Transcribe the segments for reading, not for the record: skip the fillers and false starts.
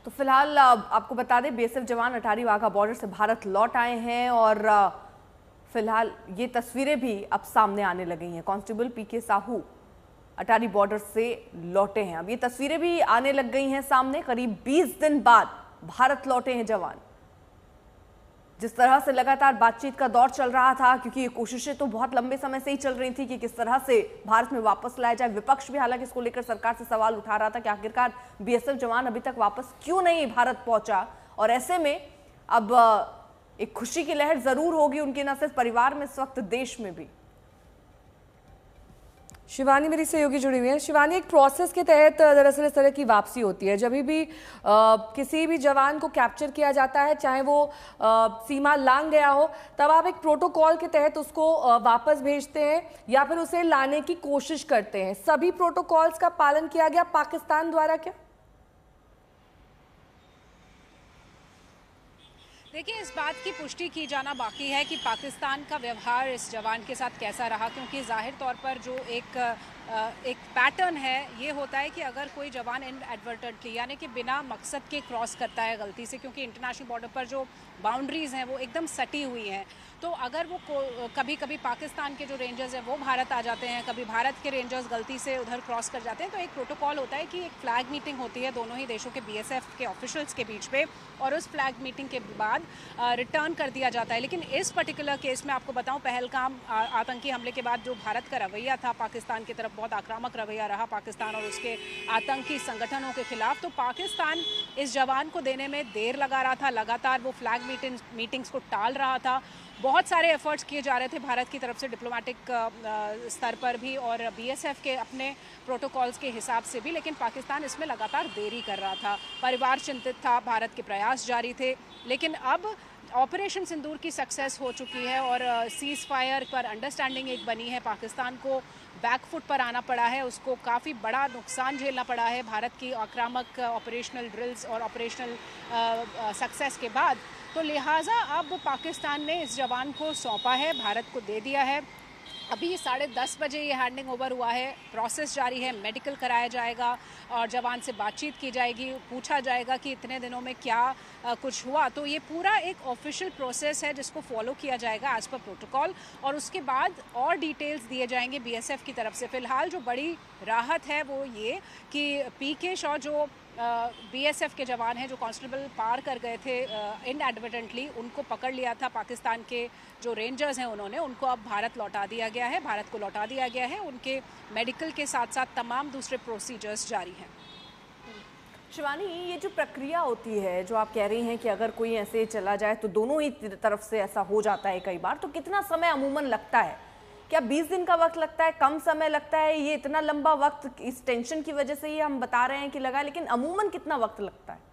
तो फिलहाल आपको बता दें बीएसएफ जवान अटारी वाघा बॉर्डर से भारत लौट आए हैं और फिलहाल ये तस्वीरें भी अब सामने आने लगी हैं। कांस्टेबल पीके साहू अटारी बॉर्डर से लौटे हैं। अब ये तस्वीरें भी आने लग गई हैं सामने। करीब 20 दिन बाद भारत लौटे हैं जवान। जिस तरह से लगातार बातचीत का दौर चल रहा था, क्योंकि ये कोशिशें तो बहुत लंबे समय से ही चल रही थी कि किस तरह से भारत में वापस लाया जाए। विपक्ष भी हालांकि इसको लेकर सरकार से सवाल उठा रहा था कि आखिरकार बीएसएफ जवान अभी तक वापस क्यों नहीं भारत पहुंचा। और ऐसे में अब एक खुशी की लहर जरूर होगी उनके न सिर्फ परिवार में, इस वक्त देश में भी। शिवानी मेरी सहयोगी जुड़ी हुई है। शिवानी, एक प्रोसेस के तहत दरअसल इस तरह की वापसी होती है। जब भी किसी भी जवान को कैप्चर किया जाता है, चाहे वो सीमा लांघ गया हो, तब आप एक प्रोटोकॉल के तहत उसको वापस भेजते हैं या फिर उसे लाने की कोशिश करते हैं। सभी प्रोटोकॉल्स का पालन किया गया पाकिस्तान द्वारा क्या? देखिए, इस बात की पुष्टि की जाना बाकी है कि पाकिस्तान का व्यवहार इस जवान के साथ कैसा रहा, क्योंकि जाहिर तौर पर जो एक पैटर्न है ये होता है कि अगर कोई जवान इनएडवर्टेंटली यानी कि बिना मकसद के क्रॉस करता है गलती से, क्योंकि इंटरनेशनल बॉर्डर पर जो बाउंड्रीज़ हैं वो एकदम सटी हुई हैं, तो अगर वो कभी कभी पाकिस्तान के जो रेंजर्स हैं वो भारत आ जाते हैं, कभी भारत के रेंजर्स गलती से उधर क्रॉस कर जाते हैं, तो एक प्रोटोकॉल होता है कि एक फ्लैग मीटिंग होती है दोनों ही देशों के बीएसएफ के ऑफिशियल्स के बीच पे, और उस फ्लैग मीटिंग के बाद रिटर्न कर दिया जाता है। लेकिन इस पर्टिकुलर केस में आपको बताऊं, पहलगाम आतंकी हमले के बाद जो भारत का रवैया था पाकिस्तान की तरफ, बहुत आक्रामक रवैया रहा पाकिस्तान और उसके आतंकी संगठनों के खिलाफ, तो पाकिस्तान इस जवान को देने में देर लगा रहा था। लगातार वो फ्लैग मीटिंग्स को टाल रहा था। बहुत सारे एफर्ट्स किए जा रहे थे भारत की तरफ से, डिप्लोमेटिक स्तर पर भी और बीएसएफ के अपने प्रोटोकॉल्स के हिसाब से भी, लेकिन पाकिस्तान इसमें लगातार देरी कर रहा था। परिवार चिंतित था, भारत के प्रयास जारी थे, लेकिन अब ऑपरेशन सिंदूर की सक्सेस हो चुकी है और सीज़ फायर पर अंडरस्टैंडिंग एक बनी है। पाकिस्तान को बैकफुट पर आना पड़ा है, उसको काफ़ी बड़ा नुकसान झेलना पड़ा है भारत की आक्रामक ऑपरेशनल ड्रिल्स और ऑपरेशनल सक्सेस के बाद। तो लिहाजा अब पाकिस्तान ने इस जवान को सौंपा है, भारत को दे दिया है। अभी 10:30 बजे ये हैंडिंग ओवर हुआ है, प्रोसेस जारी है, मेडिकल कराया जाएगा और जवान से बातचीत की जाएगी, पूछा जाएगा कि इतने दिनों में क्या कुछ हुआ। तो ये पूरा एक ऑफिशियल प्रोसेस है जिसको फॉलो किया जाएगा एज पर प्रोटोकॉल, और उसके बाद और डिटेल्स दिए जाएंगे बीएसएफ की तरफ से। फिलहाल जो बड़ी राहत है वो ये कि पीके शॉ जो बीएसएफ के जवान हैं, जो कांस्टेबल पार कर गए थे इनएडवर्टेंटली, उनको पकड़ लिया था पाकिस्तान के जो रेंजर्स हैं, उनको अब भारत लौटा दिया गया है, भारत को लौटा दिया गया है। उनके मेडिकल के साथ साथ तमाम दूसरे प्रोसीजर्स जारी हैं। शिवानी, ये जो प्रक्रिया होती है, जो आप कह रही हैं कि अगर कोई ऐसे चला जाए तो दोनों ही तरफ से ऐसा हो जाता है कई बार, तो कितना समय अमूमन लगता है? क्या 20 दिन का वक्त लगता है, कम समय लगता है? ये इतना लंबा वक्त इस टेंशन की वजह से ही हम बता रहे हैं कि लगा, लेकिन अमूमन कितना वक्त लगता है?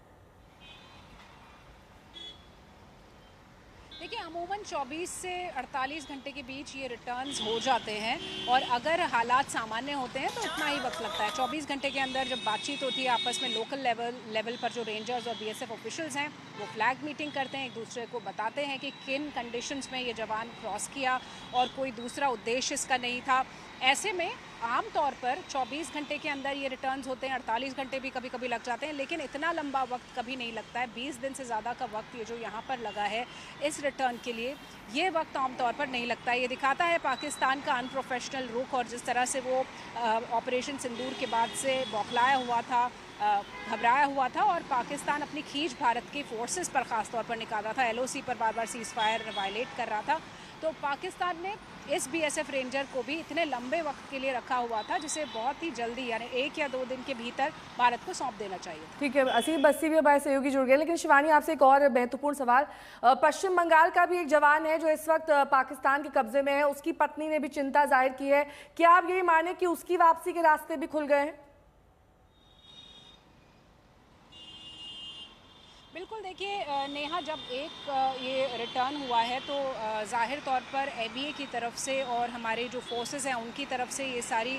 देखिए, अमूमन 24 से 48 घंटे के बीच ये रिटर्न्स हो जाते हैं, और अगर हालात सामान्य होते हैं तो इतना ही वक्त लगता है। 24 घंटे के अंदर जब बातचीत होती है आपस में, लोकल लेवल पर जो रेंजर्स और बीएसएफ ऑफिशियल्स हैं वो फ्लैग मीटिंग करते हैं, एक दूसरे को बताते हैं कि किन कंडीशंस में ये जवान क्रॉस किया और कोई दूसरा उद्देश्य इसका नहीं था। ऐसे में आमतौर पर 24 घंटे के अंदर ये रिटर्न्स होते हैं, 48 घंटे भी कभी कभी लग जाते हैं, लेकिन इतना लंबा वक्त कभी नहीं लगता है। 20 दिन से ज़्यादा का वक्त ये जो यहाँ पर लगा है इस रिटर्न के लिए, ये वक्त आमतौर पर नहीं लगता है। ये दिखाता है पाकिस्तान का अनप्रोफेशनल रुख और जिस तरह से वो ऑपरेशन सिंदूर के बाद से बौखलाया हुआ था, घबराया हुआ था, और पाकिस्तान अपनी खींच भारत की फोर्सेस पर ख़ास तौर पर निकाल रहा था, एलओसी पर बार बार सीज़ फायर वायलेट कर रहा था। तो पाकिस्तान ने इस बीएसएफ रेंजर को भी इतने लंबे वक्त के लिए रखा हुआ था, जिसे बहुत ही जल्दी यानी 1 या 2 दिन के भीतर भारत को सौंप देना चाहिए। ठीक है, असीम बस्सी भी हमारे सहयोगी जुड़ गए। लेकिन शिवानी, आपसे एक और महत्वपूर्ण सवाल। पश्चिम बंगाल का भी एक जवान है जो इस वक्त पाकिस्तान के कब्जे में है, उसकी पत्नी ने भी चिंता जाहिर की है। क्या आप यही माने कि उसकी वापसी के रास्ते भी खुल गए हैं? बिल्कुल, देखिए नेहा, जब ये रिटर्न हुआ है तो ज़ाहिर तौर पर एबीए की तरफ से और हमारे जो फोर्सेस हैं उनकी तरफ से ये सारी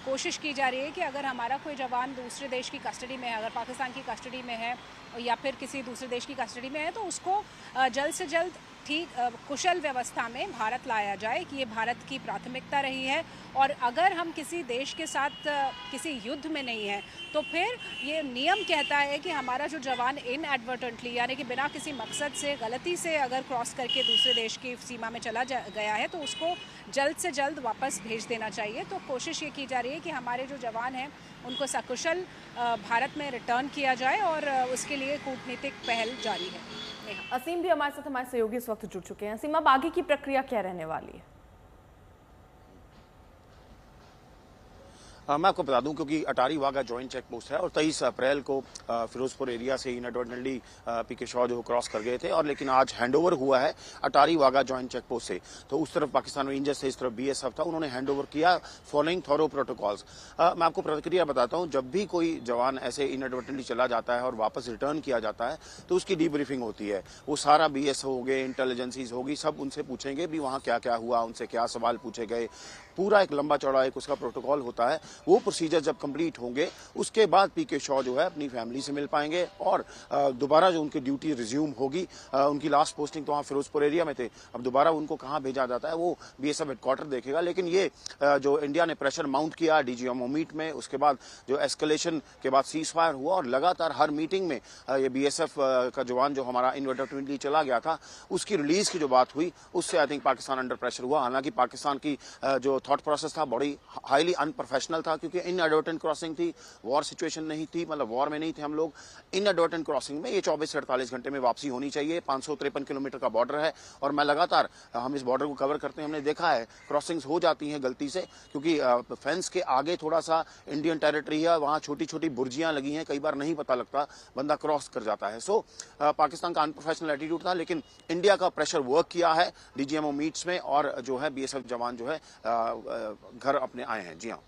कोशिश की जा रही है कि अगर हमारा कोई जवान दूसरे देश की कस्टडी में है, अगर पाकिस्तान की कस्टडी में है या फिर किसी दूसरे देश की कस्टडी में है, तो उसको जल्द से जल्द ठीक कुशल व्यवस्था में भारत लाया जाए कि ये भारत की प्राथमिकता रही है। और अगर हम किसी देश के साथ किसी युद्ध में नहीं है तो फिर ये नियम कहता है कि हमारा जो जवान इनएडवर्टेंटली यानी कि बिना किसी मकसद से गलती से अगर क्रॉस करके दूसरे देश की सीमा में चला गया है तो उसको जल्द से जल्द वापस भेज देना चाहिए। तो कोशिश ये की जा रही है कि हमारे जो जवान हैं उनको सकुशल भारत में रिटर्न किया जाए और उसके लिए कूटनीतिक पहल जारी है। असीम भी हमारे साथ हमारे सहयोगी इस वक्त जुड़ चुके हैं। असीम, अब आगे की प्रक्रिया क्या रहने वाली है? मैं आपको बता दूं क्योंकि Attari Wagah joint check post है और 23 अप्रैल को फिरोजपुर एरिया से इनएडवर्टेंटली पीके शॉ जो क्रॉस कर गए थे और लेकिन आज हैंडओवर हुआ है Attari Wagah joint check post से। तो उस तरफ पाकिस्तान रेंजर्स थे, इस तरफ बीएसएफ था, उन्होंने हैंडओवर किया फॉलोइंग थॉरो प्रोटोकॉल्स। मैं आपको प्रतिक्रिया बताता हूं, जब भी कोई जवान ऐसे इनएडवर्टेंटली चला जाता है और वापस रिटर्न किया जाता है तो उसकी डीब्रीफिंग होती है। वो सारा बीएस हो गए, इंटेलिजेंसीज होगी, सब उनसे पूछेंगे भी वहां क्या क्या हुआ, उनसे क्या सवाल पूछे गए, पूरा एक लंबा चौड़ा एक उसका प्रोटोकॉल होता है। वो प्रोसीजर जब कंप्लीट होंगे उसके बाद पीके शॉ जो है अपनी फैमिली से मिल पाएंगे और दोबारा जो उनकी ड्यूटी रिज्यूम होगी। उनकी लास्ट पोस्टिंग तो वहाँ फिरोजपुर एरिया में थे, अब दोबारा उनको कहाँ भेजा जाता है वो बीएसएफ हेडक्वार्टर देखेगा। लेकिन ये जो इंडिया ने प्रेशर माउंट किया डीजीएमओ मीट में, उसके बाद जो एस्केलेशन के बाद सीज फायर हुआ और लगातार हर मीटिंग में ये बीएसएफ का जवान जो हमारा इनएडवर्टेंटली चला गया था उसकी रिलीज की जो बात हुई उससे I think Pakistan under pressure हुआ। हालांकि पाकिस्तान की जो थॉट प्रोसेस था बड़ी हाईली अनप्रोफेशनल था क्योंकि इनएडवर्टेंट क्रॉसिंग थी, वॉर सिचुएशन नहीं थी, मतलब वॉर में नहीं थे हम लोग। इनएडवर्टेंट क्रॉसिंग में ये 24 से 48 घंटे में वापसी होनी चाहिए। 553 किलोमीटर का बॉर्डर है और मैं लगातार हम इस बॉर्डर को कवर करते हैं, हमने देखा है क्रॉसिंग्स हो जाती हैं गलती से क्योंकि फेंस के आगे थोड़ा सा इंडियन टेरिटरी है, वहां छोटी छोटी बुर्जियां लगी हैं, कई बार नहीं पता लगता, बंदा क्रॉस कर जाता है। सो पाकिस्तान का अनप्रोफेशनल एटीट्यूड था लेकिन इंडिया का प्रेशर वर्क किया है डीजीएमओ मीट्स में और जो है बीएसएफ जवान जो है घर अपने आए हैं। जी हाँ।